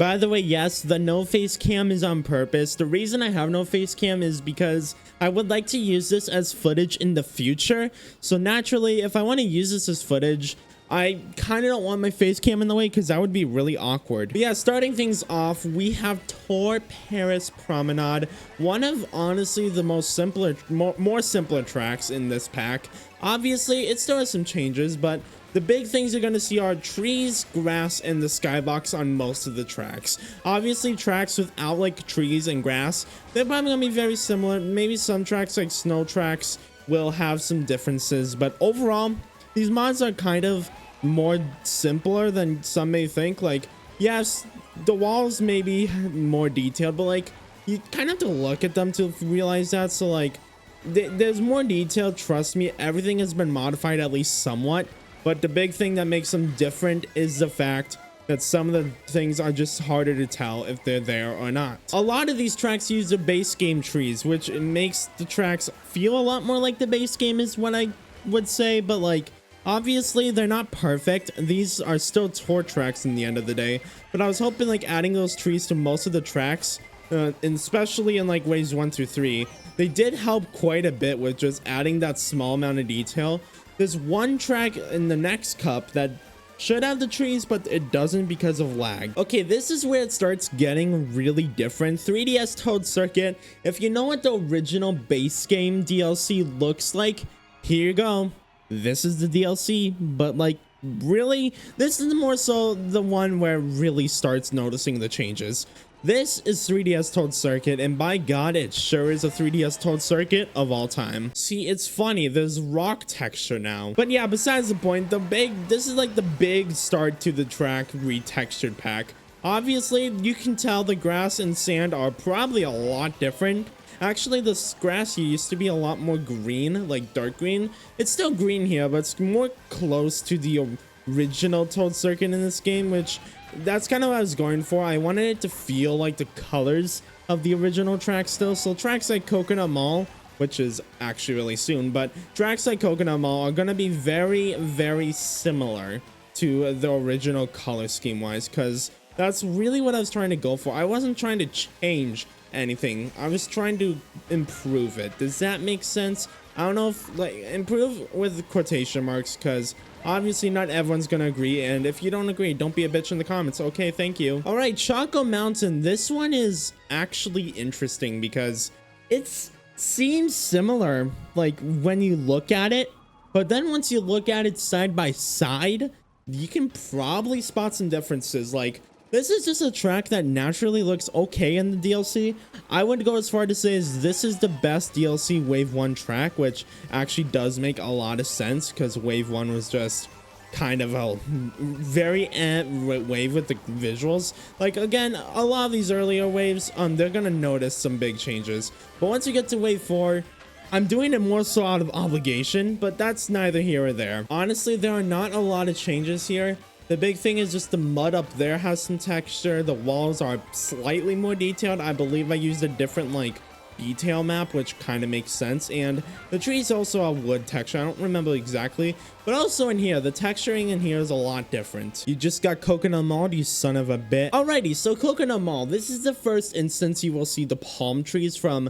By the way, yes, the no face cam is on purpose. The reason I have no face cam is because I would like to use this as footage in the future. So naturally, if I want to use this as footage, I kind of don't want my face cam in the way because that would be really awkward. But yeah, starting things off, we have Tour Paris Promenade, one of honestly the most simpler, more simpler tracks in this pack. Obviously, it still has some changes, but the big things you're going to see are trees, grass, and the skybox on most of the tracks. Obviously, tracks without like trees and grass, they're probably going to be very similar. Maybe some tracks like snow tracks will have some differences, but overall, these mods are kind of more simpler than some may think. Like, yes, the walls may be more detailed, but like you kind of have to look at them to realize that. So like there's more detail, trust me. Everything has been modified at least somewhat, but the big thing that makes them different is the fact that some of the things are just harder to tell if they're there or not. A lot of these tracks use the base game trees, which makes the tracks feel a lot more like the base game is what I would say, but like obviously they're not perfect. These are still tour tracks in the end of the day, but I was hoping like adding those trees to most of the tracks, and especially in like waves 1 through 3, they did help quite a bit with just adding that small amount of detail. There's one track in the next cup that should have the trees, but it doesn't because of lag. Okay, this is where it starts getting really different. 3DS Toad Circuit. If you know what the original base game DLC looks like, here you go. This is the DLC, but like really, this is more so the one where it really starts noticing the changes. This is 3DS Toad Circuit, and by God, it sure is a 3DS Toad Circuit of all time. See, it's funny, there's rock texture now. But yeah, besides the point, this is like the big start to the track retextured pack. Obviously, you can tell the grass and sand are probably a lot different. Actually, this grass here used to be a lot more green, like dark green. It's still green here, but it's more close to the original Toad Circuit in this game, which that's kind of what I was going for. I wanted it to feel like the colors of the original track still. So tracks like Coconut Mall, which is actually really soon, but tracks like Coconut Mall are going to be very, very similar to the original color scheme wise, because that's really what I was trying to go for. I wasn't trying to change anything. I was trying to improve it. Does that make sense? I don't know if like improve with quotation marks, because obviously not everyone's gonna agree, and if you don't agree, don't be a bitch in the comments. Okay, thank you. All right, Choco Mountain. This one is actually interesting because it seems similar like when you look at it, but then once you look at it side by side, you can probably spot some differences. Like, this is just a track that naturally looks okay in the DLC. I would go as far to say as this is the best DLC Wave 1 track, which actually does make a lot of sense because Wave 1 was just kind of a very wave with the visuals. Like, again, a lot of these earlier waves, they're gonna notice some big changes. But once you get to Wave 4, I'm doing it more so out of obligation, but that's neither here or there. Honestly, there are not a lot of changes here. The big thing is just the mud up there has some texture. The walls are slightly more detailed. I believe I used a different like detail map, which kind of makes sense. And the trees also are wood texture. I don't remember exactly, but also in here, the texturing in here is a lot different. You just got Coconut Mall, you son of a bit. Alrighty, so Coconut Mall. This is the first instance you will see the palm trees from,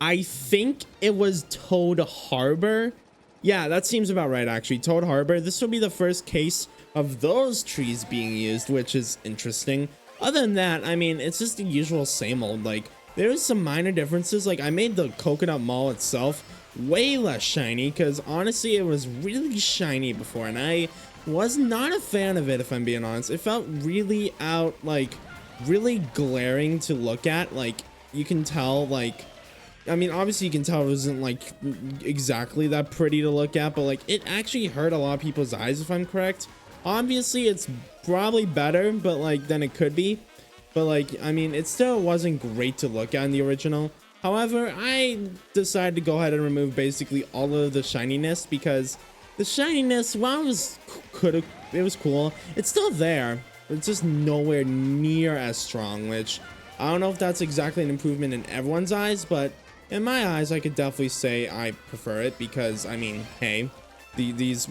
I think it was Toad Harbor. Yeah, that seems about right, actually. Toad Harbor. This will be the first case of those trees being used, which is interesting. Other than that, I mean, it's just the usual same old. Like, there's some minor differences. Like, I made the Coconut Mall itself way less shiny, because honestly, it was really shiny before, and I was not a fan of it, if I'm being honest. It felt really really glaring to look at. Like, you can tell, like, I mean, obviously you can tell it wasn't like exactly that pretty to look at, but like it actually hurt a lot of people's eyes, if I'm correct. Obviously it's probably better, but like than it could be, but like, I mean, it still wasn't great to look at in the original. However, I decided to go ahead and remove basically all of the shininess, because the shininess, while it was cool, it's still there. It's just nowhere near as strong, which I don't know if that's exactly an improvement in everyone's eyes, but in my eyes, I could definitely say I prefer it, because I mean, hey, these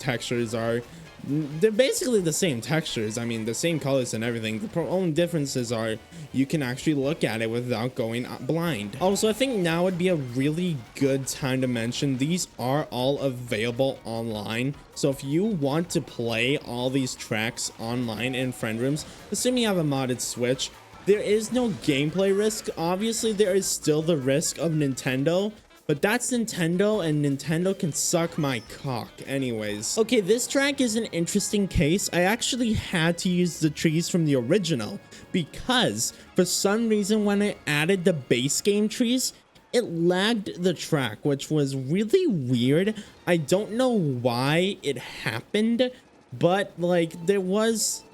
textures are they're basically the same textures. I mean, the same colors and everything. The only differences are you can actually look at it without going blind. Also, I think now would be a really good time to mention these are all available online. So if you want to play all these tracks online in friend rooms, assuming you have a modded Switch, there is no gameplay risk. Obviously, there is still the risk of Nintendo, but that's Nintendo, and Nintendo can suck my cock anyways. Okay, this track is an interesting case. I actually had to use the trees from the original because for some reason when I added the base game trees, it lagged the track, which was really weird. I don't know why it happened, but like it was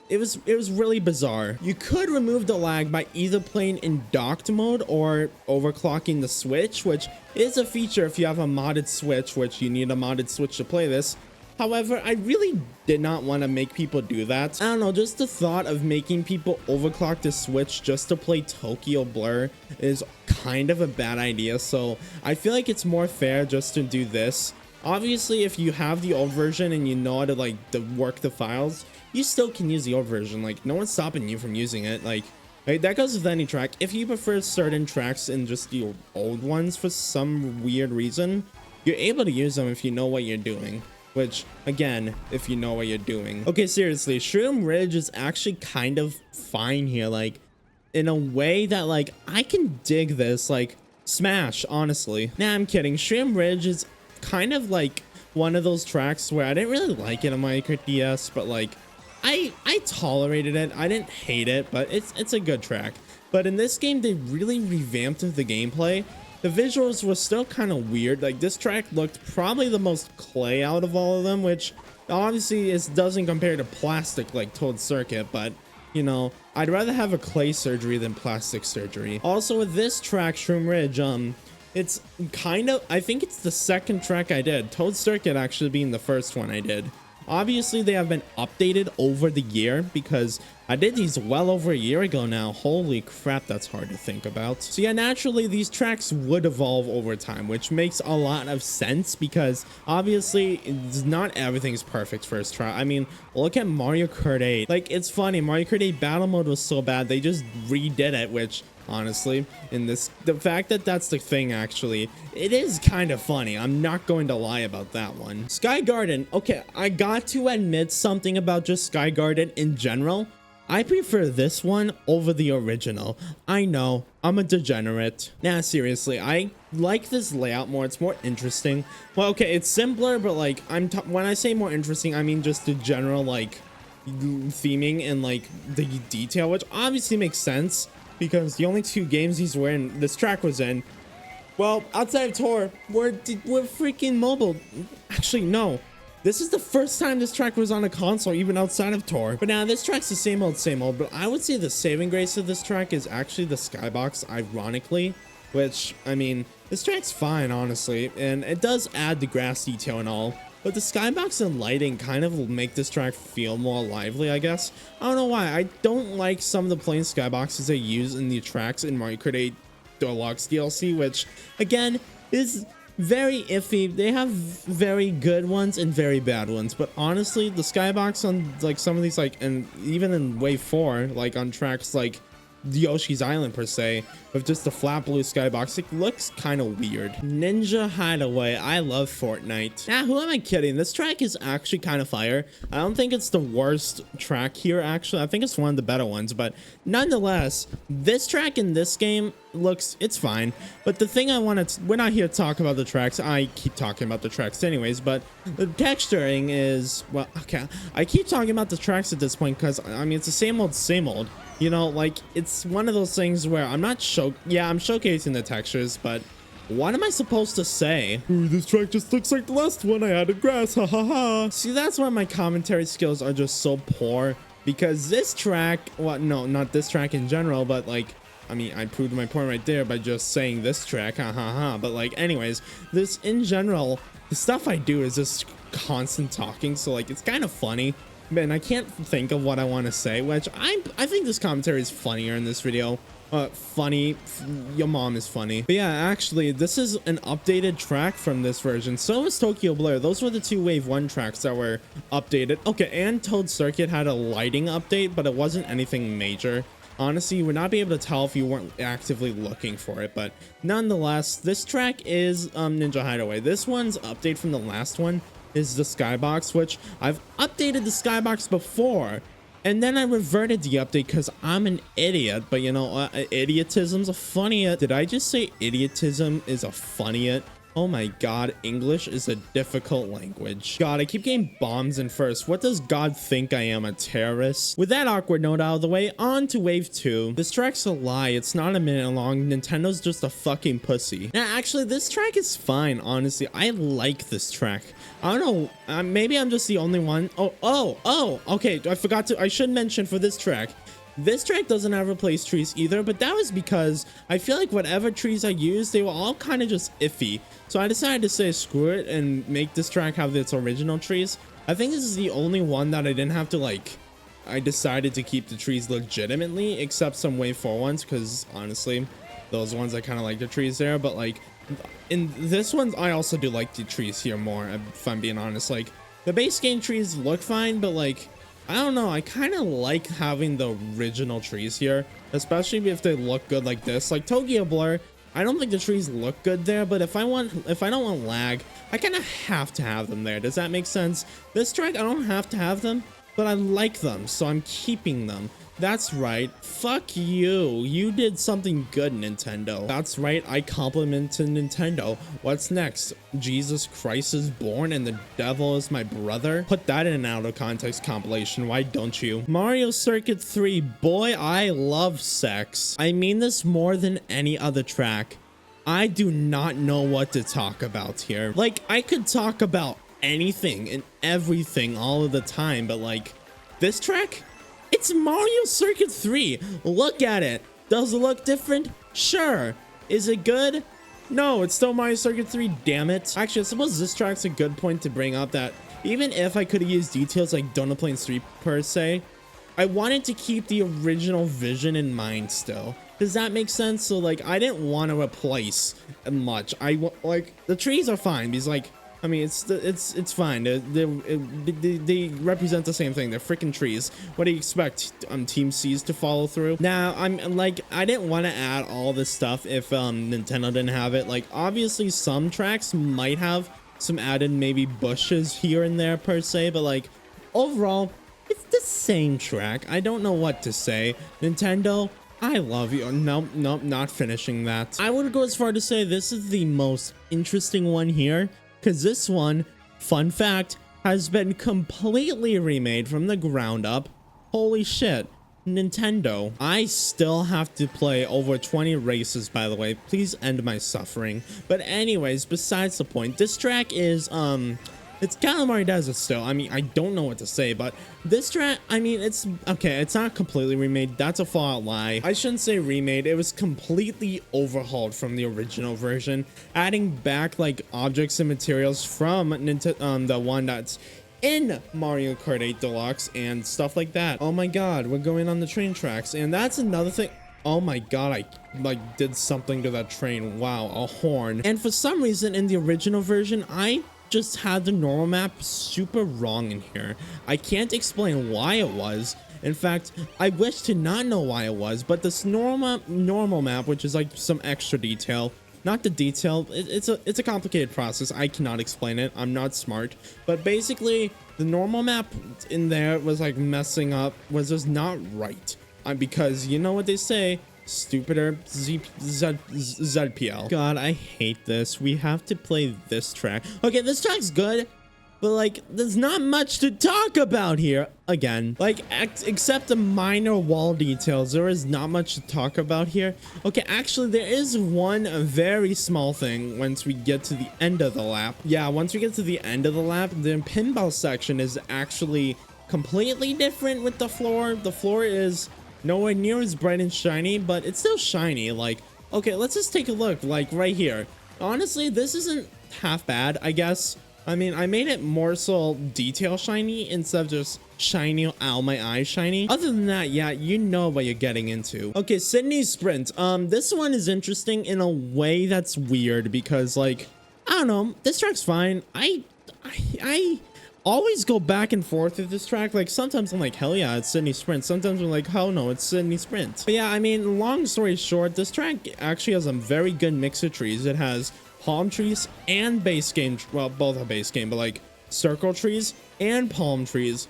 really bizarre. You could remove the lag by either playing in docked mode or overclocking the Switch, which is a feature if you have a modded Switch, which you need a modded Switch to play this. However, I really did not want to make people do that. I don't know, just the thought of making people overclock the Switch just to play Tokyo Blur is kind of a bad idea, so I feel like it's more fair just to do this. Obviously, if you have the old version and you know how to like work the files, you still can use the old version. Like, no one's stopping you from using it. Like that goes with any track. If you prefer certain tracks in just the old ones for some weird reason, you're able to use them if you know what you're doing. Which, again, if you know what you're doing. Okay, seriously, Shroom Ridge is actually kind of fine here. Like, in a way that, like, I can dig this. Like, smash, honestly. Nah, I'm kidding. Shroom Ridge is kind of like one of those tracks where I didn't really like it on Mario Kart DS, but like I tolerated it. I didn't hate it, but it's a good track. But in this game, they really revamped the gameplay. The visuals were still kind of weird. Like, this track looked probably the most clay out of all of them, which obviously doesn't compare to plastic like Toad Circuit, but you know, I'd rather have a clay surgery than plastic surgery. Also with this track, Shroom Ridge, it's kind of, I think it's the second track I did. Toad Circuit actually being the first one I did. Obviously, they have been updated over the year because I did these well over a year ago now. Holy crap, that's hard to think about. So yeah, naturally, these tracks would evolve over time, which makes a lot of sense because obviously, not everything's perfect first try. I mean, look at Mario Kart 8. Like, it's funny, Mario Kart 8 battle mode was so bad, they just redid it, which honestly, in this, the fact that that's the thing, actually, it is kind of funny. I'm not going to lie about that one. Sky Garden. Okay, I got to admit something about just Sky Garden in general. I prefer this one over the original. I know, I'm a degenerate. Nah, seriously, I like this layout more. It's more interesting. Well, okay, it's simpler, but like, when I say more interesting, I mean just the general, like, theming and like the detail, which obviously makes sense because the only two games this track was in, well, outside of Tor, were freaking mobile. Actually, no. This is the first time this track was on a console, even outside of Tor. But now, this track's the same old, but I would say the saving grace of this track is actually the skybox, ironically. Which, I mean, this track's fine, honestly, and it does add the grass detail and all. But the skybox and lighting kind of will make this track feel more lively, I guess. I don't know why. I don't like some of the plain skyboxes they use in the tracks in Mario Kart 8 Deluxe DLC, which, again, is very iffy. They have very good ones and very bad ones. But honestly, the skybox on, like, some of these, like, and even in Wave 4, like, on tracks like Yoshi's Island per se, with just the flat blue skybox, it looks kind of weird. Ninja Hideaway. I love Fortnite. Nah, who am I kidding? This track is actually kind of fire. I don't think it's the worst track here, actually. I think it's one of the better ones, but nonetheless, this track in this game it's fine. But the thing we're not here to talk about the tracks. I keep talking about the tracks anyways, but the texturing is, well, okay. I keep talking about the tracks at this point because, I mean, it's the same old. You know, like, it's one of those things where I'm showcasing the textures, but what am I supposed to say? Ooh, this track just looks like the last one. I added grass, ha ha ha. See, that's why my commentary skills are just so poor, because this track, well, no, not this track in general, but like, I mean, I proved my point right there by just saying this track, ha ha ha. But like, anyways, this in general, the stuff I do is just constant talking, so like, it's kind of funny. Man, I can't think of what I want to say, which I think this commentary is funnier in this video. Funny, your mom is funny. But yeah, actually, this is an updated track from this version. So is Tokyo Blur. Those were the two Wave 1 tracks that were updated. Okay, and Toad Circuit had a lighting update, but it wasn't anything major. Honestly, you would not be able to tell if you weren't actively looking for it, but nonetheless, this track is Ninja Hideaway. This one's update from the last one is the skybox, which I've updated the skybox before, and then I reverted the update because I'm an idiot. But you know, idiotism's a funniot. Did I just say idiotism is a funniot? Oh my god, English is a difficult language. God, I keep getting bombs in first. What does God think I am, a terrorist? With that awkward note out of the way, on to Wave 2. This track's a lie. It's not a minute long. Nintendo's just a fucking pussy. Now, actually, this track is fine, honestly. I like this track. I don't know. Maybe I'm just the only one. Oh, okay. I should mention for this track. This track doesn't have replace trees either, but that was because I feel like whatever trees I used, they were all kind of just iffy. So I decided to say screw it and make this track have its original trees. I think this is the only one that I didn't have to I decided to keep the trees legitimately, except some Wave 4 ones, because honestly, those ones I kind of like the trees there. But in this one, I also do like the trees here more, if I'm being honest. The base game trees look fine, but I don't know, I kind of like having the original trees here, especially if they look good like this. Like Tokyo Blur, I don't think the trees look good there, but if I don't want lag, I kind of have to have them there. Does that make sense? This track, I don't have to have them, but I like them, so I'm keeping them. That's right. Fuck you. You did something good, Nintendo. That's right. I complimented Nintendo. What's next? Jesus Christ is born and the devil is my brother? Put that in an out of context compilation. Why don't you? Mario Circuit 3. Boy, I love sex. I mean this more than any other track. I do not know what to talk about here. I could talk about anything and everything all of the time, but this track? It's Mario Circuit 3. Look at it. Does it look different? Sure. Is it good? No, it's still Mario Circuit 3, damn it. Actually, I suppose this track's a good point to bring up, that even if I could have used details like Donut Plains 3 per se, I wanted to keep the original vision in mind still. Does that make sense? So I didn't want to replace much. The trees are fine because I mean, it's fine. They represent the same thing. They're freaking trees. What do you expect Team C's to follow through? Now, I didn't want to add all this stuff if Nintendo didn't have it. Obviously, some tracks might have some added maybe bushes here and there per se, but overall, it's the same track. I don't know what to say. Nintendo, I love you. Nope, not finishing that. I would go as far to say this is the most interesting one here, because this one, fun fact, has been completely remade from the ground up. Holy shit, Nintendo. I still have to play over 20 races, by the way. Please end my suffering. But anyways, besides the point, this track is, it's Calamari Desert still. I mean, I don't know what to say, but this track, I mean, it's okay. It's not completely remade. That's a flat lie. I shouldn't say remade. It was completely overhauled from the original version, adding back objects and materials from the one that's in Mario Kart 8 Deluxe and stuff like that. Oh my god, we're going on the train tracks, and that's another thing. Oh my god, I did something to that train. Wow, a horn. And for some reason in the original version, I just had the normal map super wrong in here. I can't explain why it was. In fact, I wish to not know why it was, but this normal map, which is some extra detail, not the detail, it's a complicated process. I cannot explain it. I'm not smart, but basically the normal map in there was messing up, was just not right. Because you know what they say, stupider ZPL. God, I hate this. We have to play this track. Okay, this track's good, but there's not much to talk about here. Again, except the minor wall details, there is not much to talk about here. Okay, actually, there is one very small thing once we get to the end of the lap. Yeah, once we get to the end of the lap, the pinball section is actually completely different with the floor. The floor is nowhere near as bright and shiny, but it's still shiny. Okay, let's just take a look, right here. Honestly, this isn't half bad, I guess. I mean, I made it more so detail shiny instead of just shiny, ow, my eyes shiny. Other than that, yeah, you know what you're getting into. Okay, Sydney Sprint. This one is interesting in a way that's weird because, like, I don't know, this track's fine. I always go back and forth with this track. Like, sometimes I'm like, hell yeah, it's Sydney Sprint. Sometimes I'm like, hell no, it's Sydney Sprint. But yeah, I mean, long story short, this track actually has a very good mix of trees. It has palm trees and base game, well, both are base game, but like circle trees and palm trees.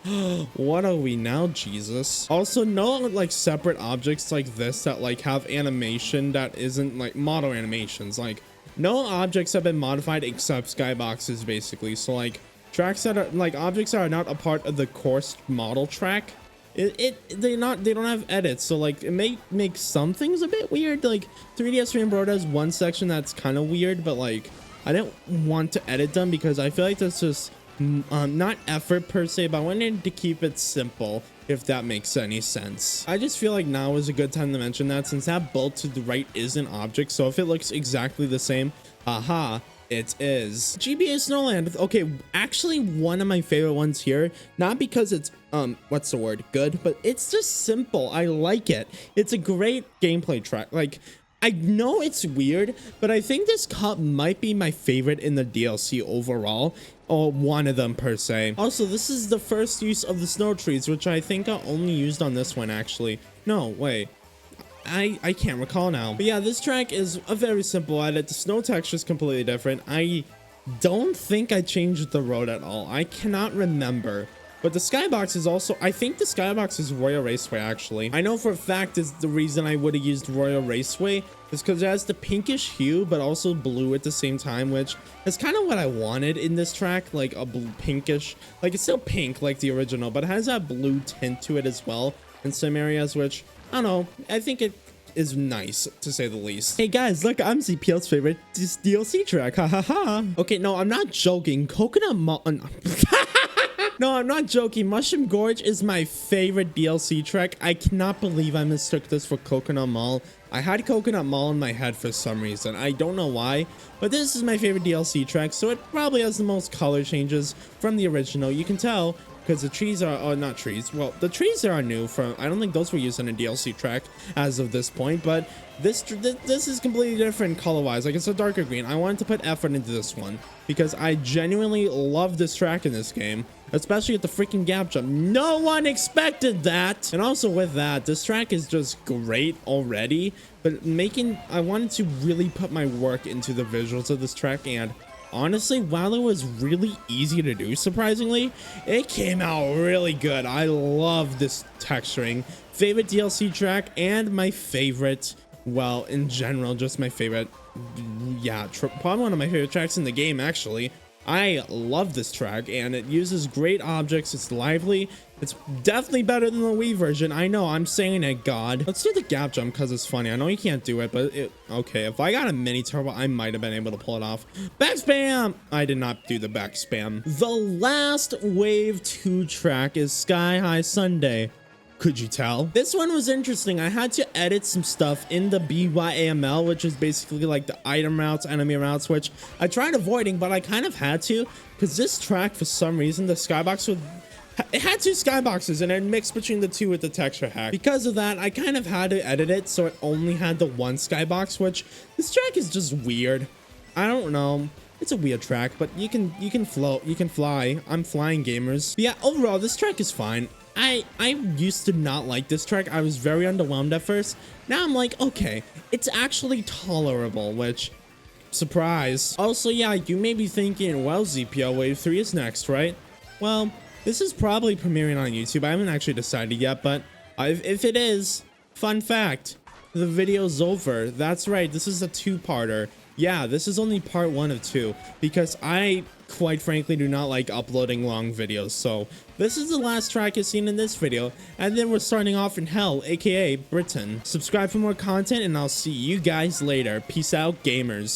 What are we now, Jesus? Also, no like separate objects like this that like have animation that isn't like model animations. Like, no objects have been modified except skyboxes, basically. So like tracks that are like objects that are not a part of the course model track, they don't have edits. So like it may make some things a bit weird. Like 3DS Rainbow has one section that's kind of weird, but like I didn't want to edit them because I feel like that's just not effort per se, but I wanted to keep it simple, if that makes any sense. I just feel like now is a good time to mention that, since that bolt to the right is an object. So if it looks exactly the same, haha, it is. GBA Snowland. Okay, actually one of my favorite ones here, not because it's what's the word, good, but it's just simple. I like it. It's a great gameplay track. Like, I know it's weird, but I think this cup might be my favorite in the DLC overall, or one of them per se. Also, this is the first use of the snow trees, which I think are only used on this one, actually. No, wait. I can't recall now. But yeah, this track is a very simple edit. The snow texture is completely different. I don't think I changed the road at all. I cannot remember. But the skybox is also, I think the skybox is Royal Raceway, actually. I know for a fact is the reason I would have used Royal Raceway is because it has the pinkish hue, but also blue at the same time, which is kind of what I wanted in this track, like a blue pinkish, like it's still pink like the original, but it has that blue tint to it as well in some areas, which, I don't know, I think it is nice, to say the least. Hey guys, look, I'm ZPL's favorite DLC track, ha ha ha. Okay, no, I'm not joking. Coconut Mountain. No, I'm not joking. Mushroom Gorge is my favorite DLC track. I cannot believe I mistook this for Coconut Mall. I had Coconut Mall in my head for some reason. I don't know why, but this is my favorite DLC track, so it probably has the most color changes from the original. You can tell because the trees are not trees. Well, the trees are new from, I don't think those were used in a DLC track as of this point, but this is completely different color-wise. Like, it's a darker green. I wanted to put effort into this one because I genuinely love this track in this game, especially at the freaking gap jump. No one expected that. And also with that, this track is just great already, but I wanted to really put my work into the visuals of this track, and honestly, while it was really easy to do, surprisingly, it came out really good. I love this texturing. Favorite DLC track and my favorite, well, in general, just my favorite, yeah, probably one of my favorite tracks in the game, actually. I love this track, and it uses great objects. It's lively. It's definitely better than the Wii version. I know, I'm saying it, God. Let's do the gap jump because it's funny. I know you can't do it, but okay, if I got a mini turbo, I might have been able to pull it off. Back spam! I did not do the back spam. The last Wave 2 track is Sky High Sunday. Could you tell? This one was interesting. I had to edit some stuff in the BYAML, which is basically like the item routes, enemy routes, which I tried avoiding, but I kind of had to because this track, for some reason, the skybox it had two skyboxes and it mixed between the two with the texture hack. Because of that, I kind of had to edit it so it only had the one skybox, which this track is just weird. I don't know. It's a weird track, but you can float, you can fly. I'm flying, gamers. But yeah, overall, this track is fine. I used to not like this track. I was very underwhelmed at first. Now I'm like, okay, it's actually tolerable, which, surprise. Also, yeah, you may be thinking, well, ZPL Wave 3 is next, right? Well, this is probably premiering on YouTube. I haven't actually decided yet, but if it is, fun fact, the video's over. That's right, this is a two-parter. Yeah, this is only part 1 of 2 because I, quite frankly, do not like uploading long videos. So this is the last track you've seen in this video, and then we're starting off in hell, aka Britain. Subscribe for more content, and I'll see you guys later. Peace out, gamers.